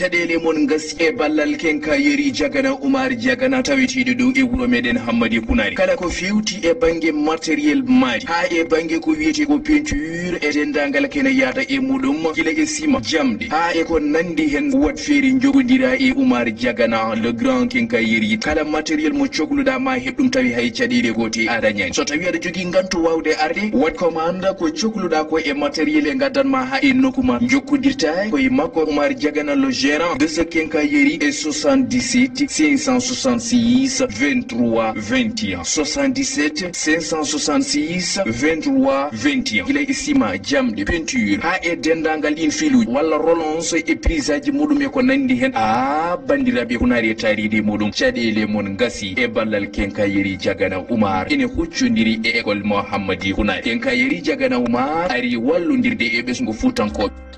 Tadele mon gas e ballal kenka yeri jagana Umar jagana tawitiɗo dow e wuro meɗen Hammadi Kunari kala ko fewti e bangue matériel maji ha e bangue ko wiyete ko peinture e dendagal kene yata e muɗum gila e sima jamde ha e ko nandi hen wat feeri jogodira e Umar jagana le grand kenka yeri kala matériel mo cohluɗa ma heɓɗum tawi hay caɗele gote adañani so tawi aɗa jogui gantu wawde arde wat commande ko cohluɗa ko e matériel e gaddanma ha e nokkuma jokkodirta koye makko Umar jagana le gérant de ce quincaillerie est 77 566 23 21 77 566 23 21 il est ciment jamde peinture ha e dendangal in filu walla relance et prisage mudum e ko nandi hen bandirabe Kunari taridi mudum caɗele mon gasi e ballal quincaillerie jagana Umar ene huccodiri e école Mohammadi Kunari quincaillerie jagana Umar ari wallodirde e ɓesgu futankoɓe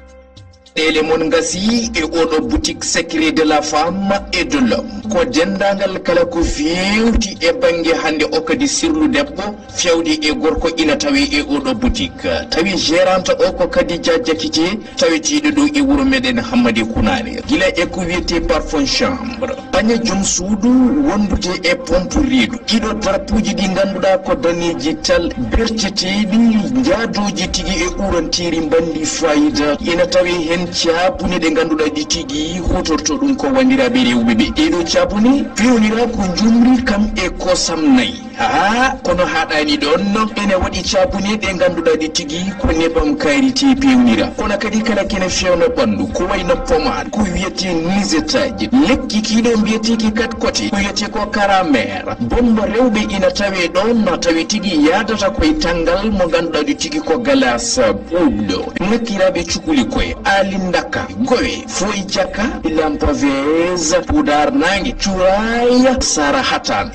ele mon ngasi e oɗo boutique secret de la femme et de l'homme ko dendangal kala ko fewti e bangue hande o kadi sirlu debbo fewdi e gorko ina tawi e oɗo boutique tawi gérante o ko kadi jakite tawitiɗo ɗo e wuro meɗen Hammadi Kunari gila e ko wiyete parfum chambre pañe joom suudu wondude e pompe riidu ɗiɗo drapuji ɗi ganduɗa ko daneji tal berteteɗi jaadoji tigui e urantiri bandi fayida ina tawi hen cabune ɗe ganduɗa ɗi tigui hutorto ɗum ko wandiraɓe rewɓe ɓe ɗeɗo cabune pewnira ko jumri kam e kosam nayyi kono haɗani ɗon ene waɗi cabune ɗe ganduɗa ɗi tigui ko nebam karité pewnira kono kadi kala kene fewna ɓandu ko wayno pomade ko wiyete nisetaji lekki kiɗo mbiyeteki kat côté ko wiyete ko caramère bombo rewɓe ina tawe ɗon tawi tigui yadata koye tanggal mo ganduɗa ɗi tigui ko galas ɓulɗo ngakkiraɓe cukuli koye alindaka gowe foy jakka lampavese poudar nangue cuuraya sara hatan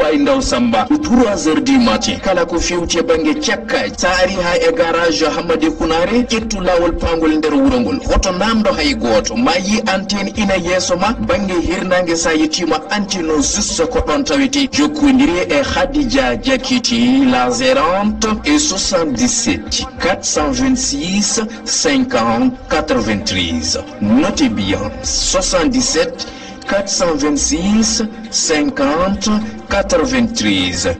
way ndaw samba 3h du matin kala ko fewti bangue cakkaji sa ari ha e garage Hammadi Kunari ƴettu lawol pangol nder wuro ngol hoto namdo hay goto ma yi antenne ina yesso ma bangue hirnangue sa yettima antino juste ko ɗon tawete jokkodiri e Khadija Jakiti la gérante et 77 426 50 93 notez bien 77 426 50 93.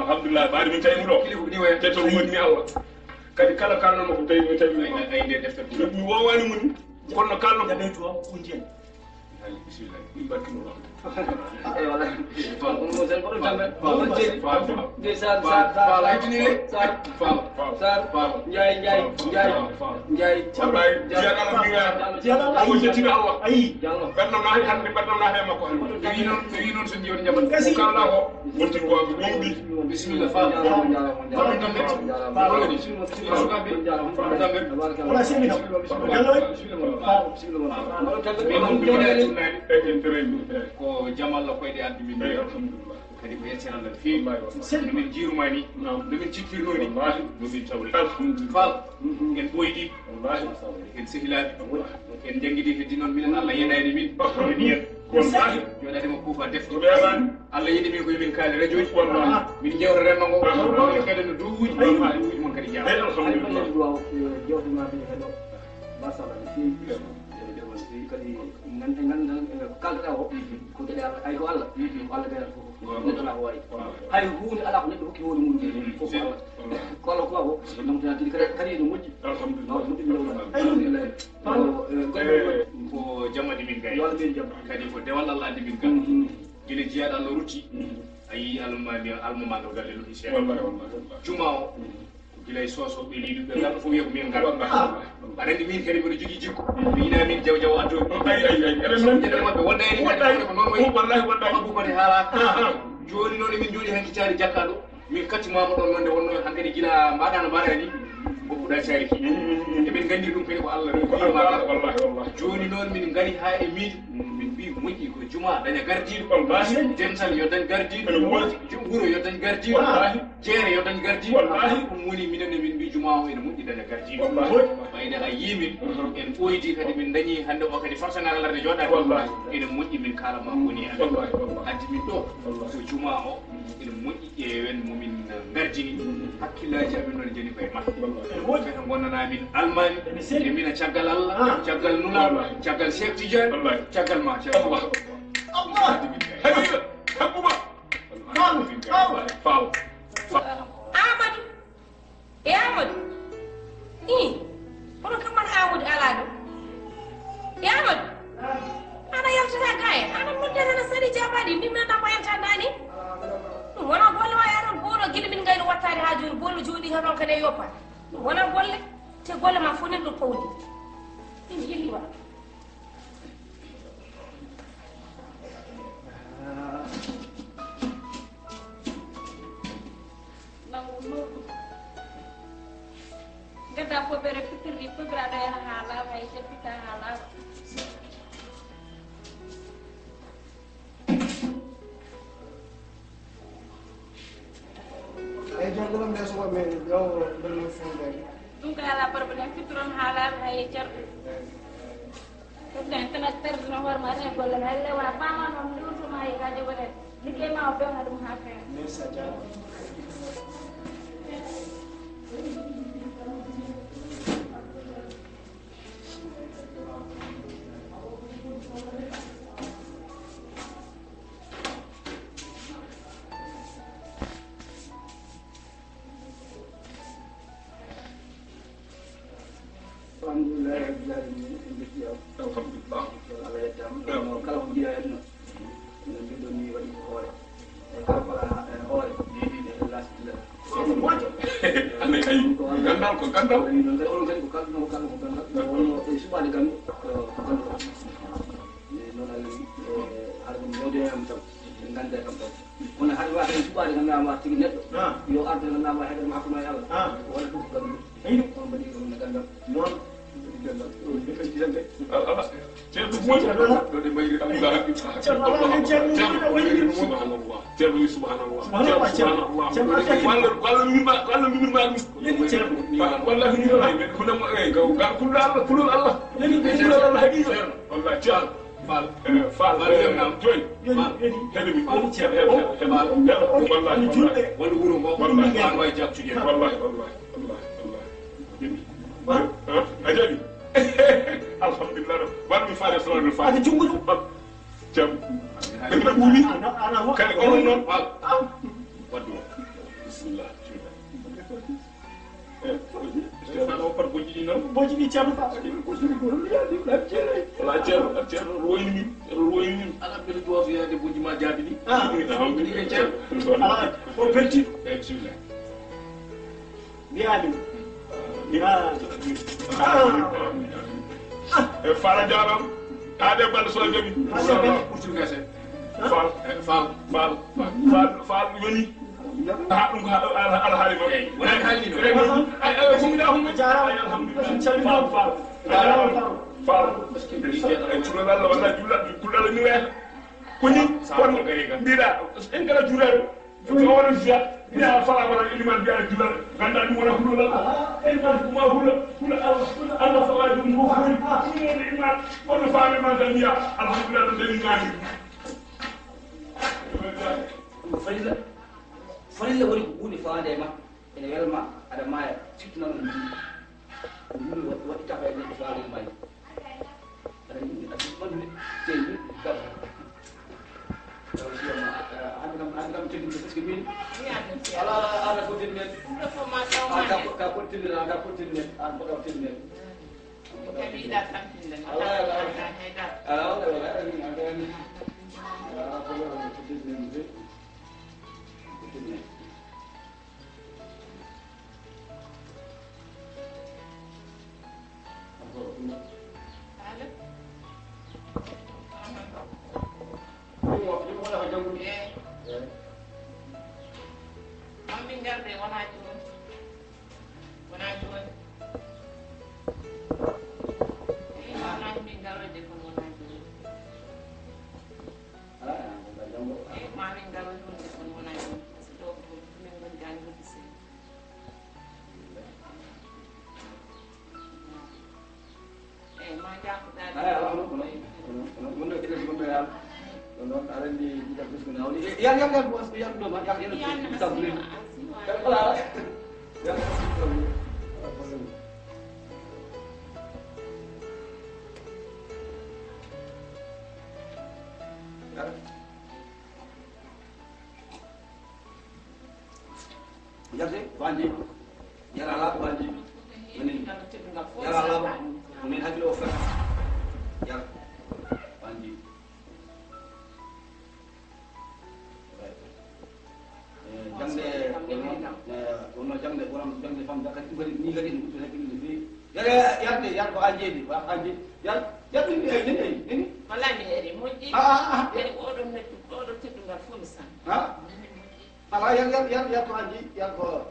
alhamdulillah baari min tawi ɗo tetto woni Allah kadi kala kalno ko tawi mi tawi ay nde deftere mi wowani moni kono kalno ko ɓeytu o ko jeni bismillah barkino wala mo sen ko tambe Sar Njay wallahi jiyana mo jetina Allah ay benno na hande benno na he makko wi non so jiwon jaman ko kala ko wonti ko mom bi bismillah fa wala semina ko jamal la koy di addi min kadi ko yeccana la fi no min jirumani no min cikkirno ni no min tawri fal en boydi en sehilaɓe en jangguidi heddi noon minen Allah yenayde min en wallahi joɗade mo kuufa defte Allah yiɗi min ko yomin kaali radio ji min jewta renno ngo min kede no duuji duuji mon kadi jaama kadi gandan kalda o ko de ay ko Allah Allah gënal fofu neɗɗo la ko waɗi hay hunde ala ko neɗɗo hokki hoore mum fofu Allah ko Allah ko ko donc tan tigi kadi no moƴƴi alhamdulillah alhamdulillah ko jamadi min gay wala min jam kadi ko dewal Allah andi min gam gila jiyaɗo Allah rutti ayi almama ɗo galle lutti seeɗa juma o gilay soso ɓe liiɗu ɓe ngal fof wiya ko min ngal aɗa andi min kadi mbiɗo jogui jikku mi yina min jaw jaw addomi jeɗe mabɓe woɗɗayni kadi ko noon wayi wallahi woɗɗay Abou kadi haala joni noon emin jooɗi hanki caari jakkaɗo min kattimama ɗon noon nde wonno hankkadi gila mbaɗa no mbaɗa ni bokkuɗa caari ki emin gandi ɗum kadi ko Allah wallahi joni noon min gari ha e miijo min mbi moƴƴi ko juma daña gardiɗo dental yo dañ gardiɗo wuuro yo dañ gardiɗo jeere yo dañ gardiɗo ɗum woni minen min mbi juma o ene moƴƴi daña gardiɗo ɓayde a yimin en ɓoydi kadi min dañi hande o kadi fortanare larde joɗade ene moƴƴi min kalama woni amen addi min ɗo ko juma o ene moƴƴi ƴeewen momin gardini hakkillaji amin noon joni koye makko fete gonnana min almani e mina caggal Allah caggal nuna caggal Cheikh Tidiane caggal ma Cheikh Allah habiba habuba faw Amadou e Amadou kono kam man Amadou ala ɗo e Amadou ana yaltata gaye ana moddetata sadi jabaɗi ndimnata ko yaltandani ɗum wona golle ma yanon boɗo guiɗo min gayno wattade ha joni bollo jooɗi tan on kadi e yoppa ɗum wona golle te golle ma fof nenɗo pawdi ɗin yilliwa gadda foɓere fitirɗi foɓiraɗo yaha ha laaɓa e jeppita ha laaɓa ay jongo lam deso be yow dal fonde ɗum ko ala probléme fittoron ha laaɓa hay jarɗo ɗum tan terdino hoorema tan e golle ma elle wona fama noon ɗurtoma e gaje goɗen liggey ma o bewna ɗum ha feewa merci dia alhamdulillah rabbil alamin alhamdulillah Allah yettama kala ko jiiɗa henno no mbiɗon ni waɗi ko hoore e kala ko ala hoore lasitila ande kay gandal ko gandal onon kadi ko kalɗuno ko kalɗo ko gandal wonno e suɓade gandu ko gandu noon Allah wi haɗa ɗum yewdenama taw en gande kam taw wona haɗa wawi hen suɓade gandama wa tigui neɗɗo yo arde gandama wa heɗema hakkude ma e Allah wona ɗum ko gandu on mbaɗi ɗum ne gandal noon ceerno moƴƴi ɗo de mbayri Allah hakki ceerno wi subhanallah walla minirma walla minirma hunamo gar kulɗo Allah kulol Allah kulol Allah haqiqa wallahi ceerno Fall joni heɓe mi wallahi walla wuuro ngo an wawi jabtude en wallahi a jaɓi alhamdulillah waɗmi faade salatul fatiha jungudu jam ɓeɗa ɓuumi kadi onon noon waddu bisimillah Stefano o par bojji ɗi noon boji ɗi ceerno fa wala ceerno royni min ruwoyi ala ɓeɗo jooto yede buji ma jaabi ɗi alhamdulillah e ceer ala o belti bismillah mi ali mi ha e fala jaram ade bal so gabi ɓurtul gase fal yoni ha ɗum ko ala haali ma wonani haalni no humida humma jarama alhamdulillah fal cuɗol allah walla jullal ni weeta koni kono mbiɗa en gara juulare so wona juat mbiya fala wona iliman mbiya juulare ganda ɗum wona hulol allah iliman kuma hula allah fawa ɗum ko huli ɗum woni iman wonno faami man tan mbiya alhamdulillah ɗo deni ngaki farilla woni ko hunde fawande ma ene welma aɗa maaya surtout nan ɗum waɗi tafa e neɗɗo fawande maayi aɗa yimɓe aɗa mandude teyi gaba hande kam teddinde par ce que min ala ko teddi men ka kottinde ka kottinde men an mboɗa teddi men Jadi, banji, yara lap banji, ini yara lap, ini hati lo offer, yara banji. Jangan deh, orang jangan faham dah kan ni kan ini tu lagi ni. Yar ko anje ni, ko anje. Yar ini. Wala mi eri moji. Eri ko do tetu ngal fo misan. Ala yang ko anje, yar ko.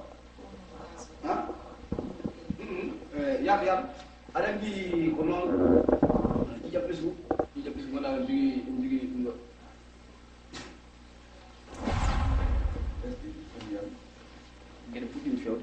Yar ada di kono ijab pesu mana di ndo. Get a putin show.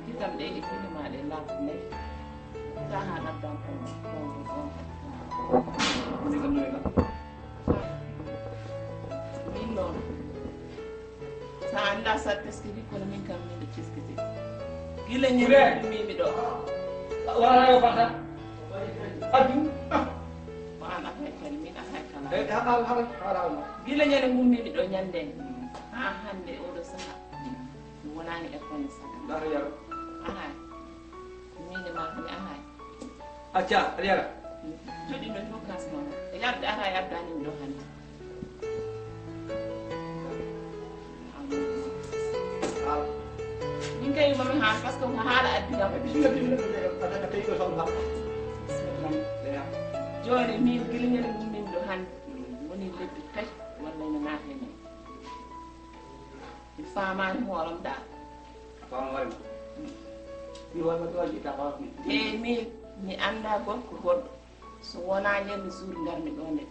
Kita menjadi film ada lagu tahan apa Ini kan mereka. Milon. Sanda satu sekali kalau minta minta ciskiti. Gila nyeri mimi do. Orang apa? Aduh. Mana apa mina hakana. Hal. Gila nyeri mimi do nyande. Hande urusan. Wala ni ekon sa. Dah ya. Aha. Mimi ma ni aha. Acha, lihat. Jadi ndo fokus mo. Yadda aha yadda ni ndo hani. Ninga yung mami ha, pas ko hahala at bilang. Ada kayo sa ulah. Jori mi gilinga ni mumin do han. Muni lebi kay wala na nahin ni. faamaani hooram daal fama wayma mi wayma to waɗi tawa e mi annda gorko goɗɗo so wonaa ñande jour ngarmi ɗo nde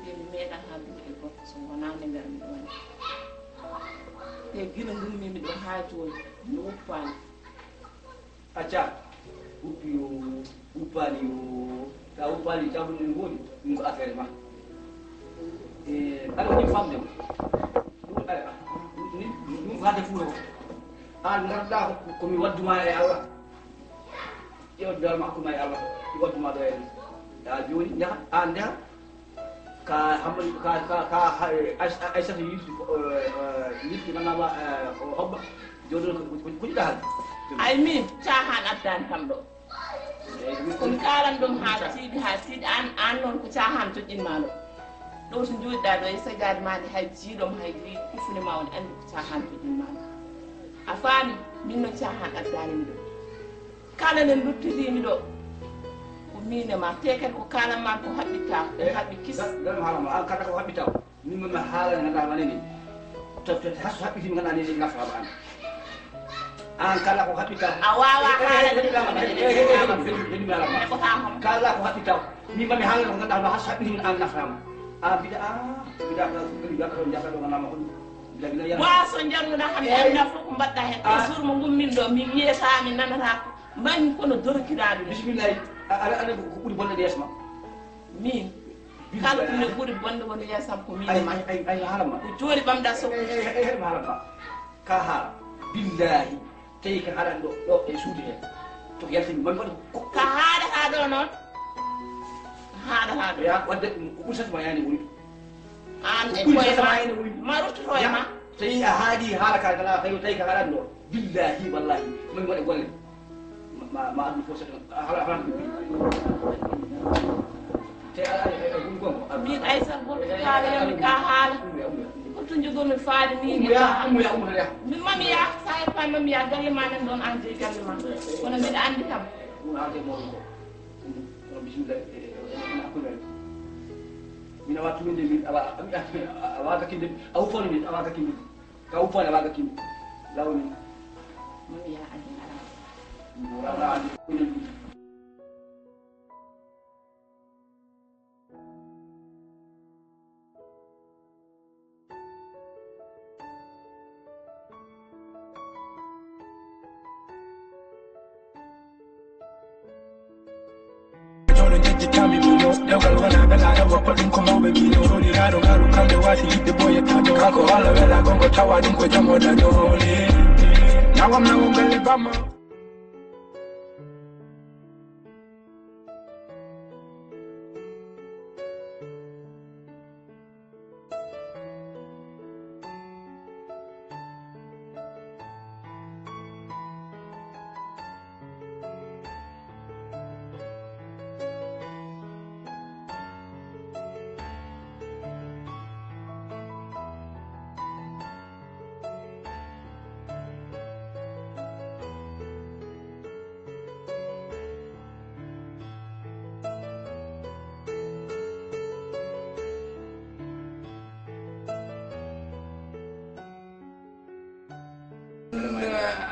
te mi meeɗan haaldude e gorko so wonaa nde ngarmi ɗo nde te gila ngurmimi ɗo haa jooni mi uppaani acca uppi yo uppani yo sa uppani cabuɗe ɗe ngooni ɗum ko affaire ma aɗa waɗi famde ɗum ko hadde fuuro ko an garɗa komi wadduma e allah ƴewde dal ma hakkuma e allah i wadduma ɗo en ya joni jaha an ndeha ka hammadi ka aissata yifti ganama hobba joni kuƴɗa hal ay min caahan addani kam ɗo komi kalan ɗum ha siidi an noon ko caahan joƴƴinma ɗo ɗo to joɗiɗa ɗo e sagade made hay jiiɗom hay kufune ma woni andi ko caahan joƴƴinma ɗo a faami min noon caahan addanimi ɗo kala nen luttirimi ɗo ko min e ma te kadi ko kalanma ko haɓɓitta ko haɓɓi kis ɗum haalama an kala ko haɓɓita min momi haala ganduɗa maneni to haso haɓɓitimi ganduɗa nini nafaba an kala ko haɓɓita a wawa haalade kala ko haɓɓita min mami haala ko ganduɗa no haso haɓɓitimi an nafama an mbiɗa ɗo jaka ɗo ganama hoɗum boisson jarnuɗa hande anda fof ko mbaɗɗa hen e jour mo gummin ɗo mi wiyata mi nanata mbaɗmi kono dorokiraɗo bisimillahi aɗa ko ɓuuri bonde ɗe yesma min kala ɗum ne ɓuuri bonde woni yeesam ko min ay haalama ko joni ɓamɗa sokko heɗma haalama ka haala billahi tawi ka haaɗan ɗo e suudu he to ko yaltimi mami waɗa ka haaɗata ɗo noon haaɗata ɗo ya wadde ko ɓuuri satuma yani woni an e koye ma ruttoto e ma tawi a haali haala ka gala tawi ka haaɗan ɗo billahi wallahi mami waɗa golle ma addu fof haala te ɗum gongo min aysat goto kaalayomi ka haala holto jogomi faade ni min mami ya sa e fa mami ya galle ma nan ɗon an jeyi galle ma kono mbiɗa andi kam min awa tuminde min awa gakkinde a uppani min awa gakkinde ka uppani awa gakkinde lawni mami ya andi ara andi Yogal wana bela ewa podum ko mawbe bino roli raro garu kambe wasi yidde boye kado kako wala wela gongo tawa dum ko jamo da dole nawam galle bama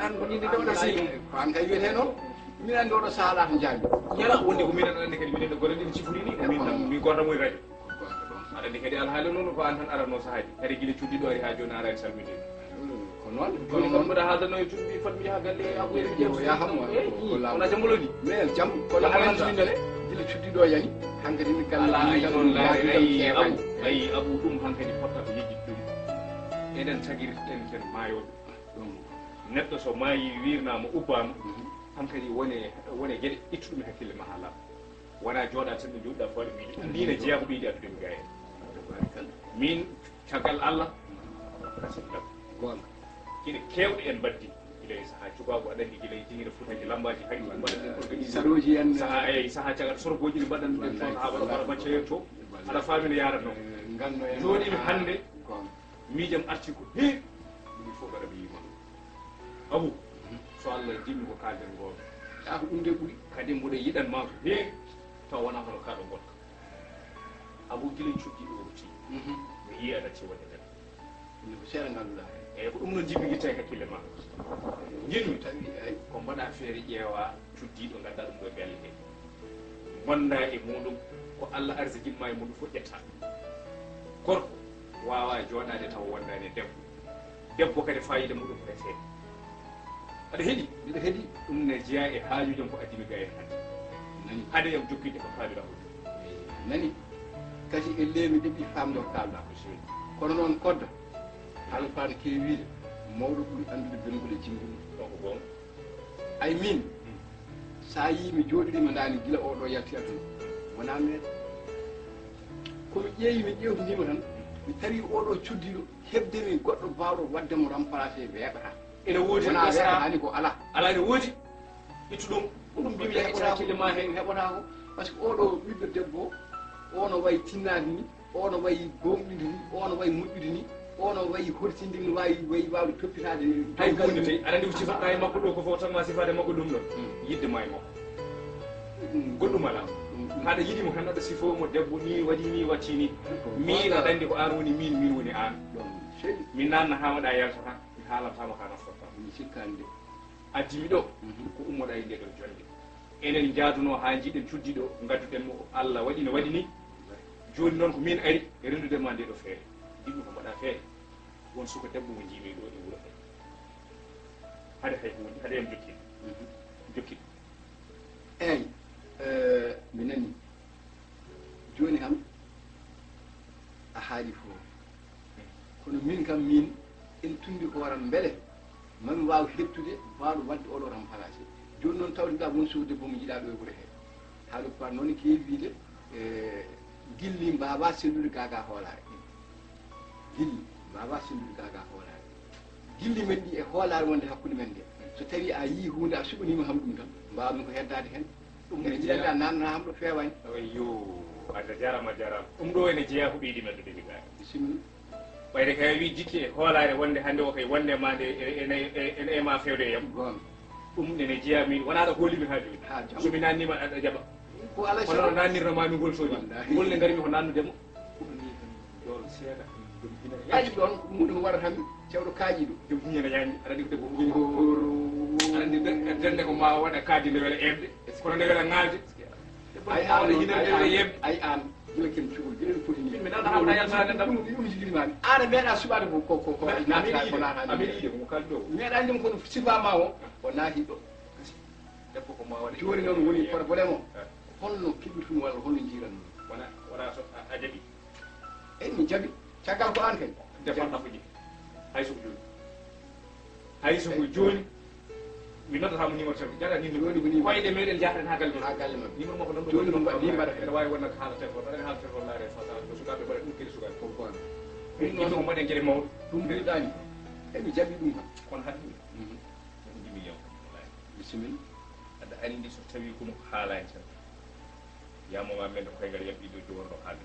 an ko ñinde ɗo si an kay wiyete noon min andi oɗo sahala to jaabi ñala wonde ko minen andi kadi minen gore ɗin sifori ni ko min tan mi gorta moy radio aɗa andi kadi alhaali noon ko an tan arano sahaaji kadi guila cuddiɗo ari ha joni ara en salmini ko noon kono kam mbiɗa haaldano e cuddi fatmi yaha galle aɓoyre jeew yahammo wona jamboloji mais jam kono alhamdulillah guila cuddiɗo yani hankkadi mi galle ay noon laari ayi abou ɗum hankkadi potta ko yejjittude eɗen taguirten ten maayoɓe neɗɗo so maayi wirnama ubbama hankadi wone gueɗe ittuɗum hakkille ma haala wona jooɗa tan ɗo joɗɗa fooɗe miijo ndina jeeya ko ɓeydi addudemi ga en min caggal allah kasidɗam gonga kiɗe kewɗe en baddi guila e saaha cubago aɗa andi guila e jinguira futaji lambaji hay ɗum mbaɗaɗen pour kadi saɗoji en saaha eyi saaha caggal sorgoji ɗi mbaɗanɗen to saaha waɗa maccayer to aɗa faami no yaratno ganno en jooɗimi hande miijam arti ko heewi ɗum fof gaɗa mi yima Abou so Allah jimmi ko kalden goto ko ɗum de ɓuuri kadi mboɗo yiɗanma ko heewi taw wona hono kaɗo gonka Abou guila coggiɗo o ti mi yi aɗa ci waɗe nden ko seeɗa ganduɗa eyi ko ɗum noon jibbigitte hakkille ma jiɗmi tawi ko mbaɗa feere ƴeewa cuddiɗo gadda ɗum ɗo belle he bonna e muɗum ko Allah arsikinma e muɗum fof ƴetta gorko wawa joɗade taw wondani debbo debbo kadi fayida muɗum ko e seeɗa aɗa heeɗi mbiɗa heeɗi ɗum ne jeeya e haajujam ko addimi ga en hande nani haade yam jokkide ko kaaliɗa ko nani kadi e leemi ɗeɓi famdo kalɗa ko seeɗi kono noon kodda alfaade kewiide mawɗo ɓuri andude belgol e jingol donc bon ay min sa yimi jooɗirima ndani gila oɗo yalti aduna wona meeɗa komi ƴeewi mi ƴewtidima tan mi tawi oɗo cuddiɗo hebdemi goɗɗo bawɗo waddemo remplacé weeɓata ene woodi wona weeɓatani ko ala ala ene woodi ittu ɗum ɗum mbimi heɓata hakkille ma hen heɓata ko par ce que oɗo ɓiɗɗo debbo ono wayi tinnade ni ono wayi gomɗude ni ono wayi moƴƴude ni ono wayi hortinde ni wayi wawde toppitade hay hunde tawi aɗa andi ko sifatɗa e makko ɗo ko fof tan ma sifade makko ɗum ɗon yidde ma e makko goɗɗum ala haɗa yiɗimo tan aɗa sifomo debbo ni waɗi ni watti ni min aɗa andi ko an woni min woni an min nanna hamaɗa yaltata mi haalamtama ka naftata mi sikkani de addimi ɗo ko ummoɗa e nde ɗon jonde enen jaaduno ha jiiɗen cuddiɗo gadduɗen mo Allah waɗi no waɗi ni joni noon ko min ari e rendudema nde ɗo feere jiɗmi ko mbaɗa feere won suka debbo mo jiimi ɗo e wuuro he haade hay hunde haade yam jokkiɗo eyyi mi nani joni kam a haali fo kono min kam min en tundi ko waran beele mami waw hettude mbawɗo wadde oɗo remplacé joni noon tawdeɗa won suka debbo mo jiiɗa ɗo e wuuro he haali par noon keewi wiide gilli mbawa sellude gaga hoolare gilli mbawa sellude gaga hoolare gilli men ɗi e hoolare wonde hakkude men nde so tawi a yii hunde a suɓanima ham ɗum tan mbawmi ko heddade hen ɗum ene jiɗaɗa nanna ham ɗo fewani yo adda jarama ɗum ɗo ene jeeya ko ɓeydi men ɗo defi gaga bisimilla ɓayde kay wi jikki e hoolare wonde hande o kay wonde ma nde ene ema fewde e yam gon ɗum ene jeeya min wona aɗa hoolimi ha joni somi nannima aɗa jaɓa ko ala kono nannirnomami ngol soji ngol ne garimi ko nannudemo ɗon seeɗa ɗum hina yaaji ɗon muɗum waɗa tan cewɗo kaajiɗo ɗum hiñana ñaami aɗa andi ko debbo aɗa andi dende ko ma waɗa kaadi nde weela eɓde kono nde weela ŋaalde ay waɗa hinande yebde ay an jila ken cuɓol jelen foti ni mi nana hawɗa yaltade ɗam ɗum jigirmami an a meeɗa suɓade ko naata ko naata amin yiide ko kaldi ɗo meeɗa ndem kono sifama o naati ɗo debbo ko ma waɗa joni noon woni probléme o holno keɓirtumi walla holno jiiranno wona so a jaɓi eyi mi jaɓi caggal ko an kay defanɗa ko jikki hay soko joni mi noddatamo numéro tan jaɗa ni koyɗe meɗen jahɗen ha galle ha galle mabɓe numéro makko ɗon joni ɗum ni mbaɗa ene wawi wonno ko haala téléphone aɗa haala téléphone laare façade no sukaɓe mbaɗa ɗum kedi sukaɓe fof gon ɗum noon mbaɗen gueɗe mawɗo ɗum mbiɗani eyi mi jaɓi ɗum kam kono haɗi ko jimi yaw bisimilla aɗa andi so tawi kono ko haalani tan yamoma men ɗo koyngal yaɓɓiɗo jowonɗo haalde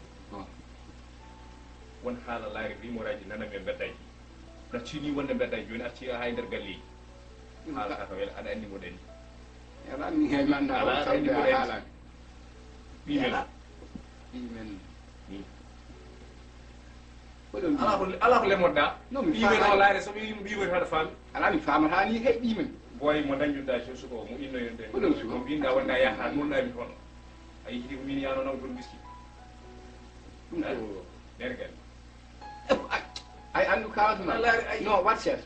won haala laari rimoraji nanami e beddaji ɗaccini wonde beddaji joni arti ha e nder galleji haalata ko weela aɗa andi mo ɗanni yaɗanmi hay manda sawde a haalani ɓimen ɓimen ala ko lemmoɗa non mi ɓimen o laare somi wimo ɓimen haɗa faami ala mi famata ni hey ɓimen boy mo dañƴuɗa suko mo innoyonde Oɗon suka. mo mbinɗa wonɗa yaha nulɗami toon a yihiti ko min yano naw toon miski ɗum ko nergal ay andu kalatuna Wallahi, ay. non wat cher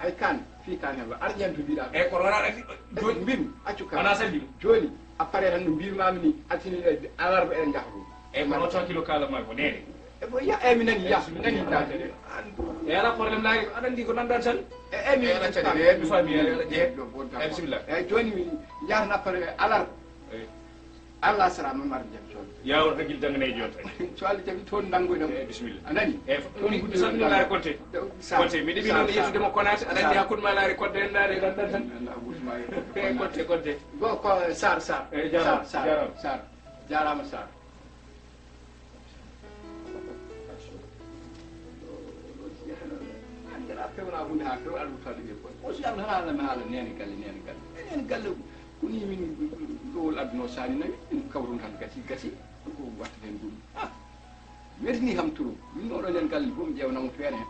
ay kan fi kan heɓa arƴan to mbiɗa eyyi kono wona andi joni mbimi accu wona sallima joni appareil tan no mbimami ni altini alarba eɗen jaha ɗum eyyi kono 100 kilo kalama ko nene eyi mi nani ya mi nani dade e ala probléme laari aɗa andi ko nanɗa tan eyi mi mi faami eyyi bisimilla eyyi joni mi jahata appareil alarba Allah salama mar jam colle yawon ragil dangane joni tan colle jaɓi toon dangoyɗam eyyi bisimilla a nani eyyi mi salmini laari konte konte mi ɗeɓi noon yettudemo konate aɗa andi hakkude ma laari kodde en laari gandan tan eyyi konte go ko sar eyyi jarama sar jarama sar andira pewna hunde ha few aɗa wutade ɓe koy o siyam haala mi haala nene galle koni min ɗowol adduno sani nawi min kawrun tan gasi ko watta hen ɗum weltini kam turu min oɗo nden galle fof mi ƴewnamo feere hen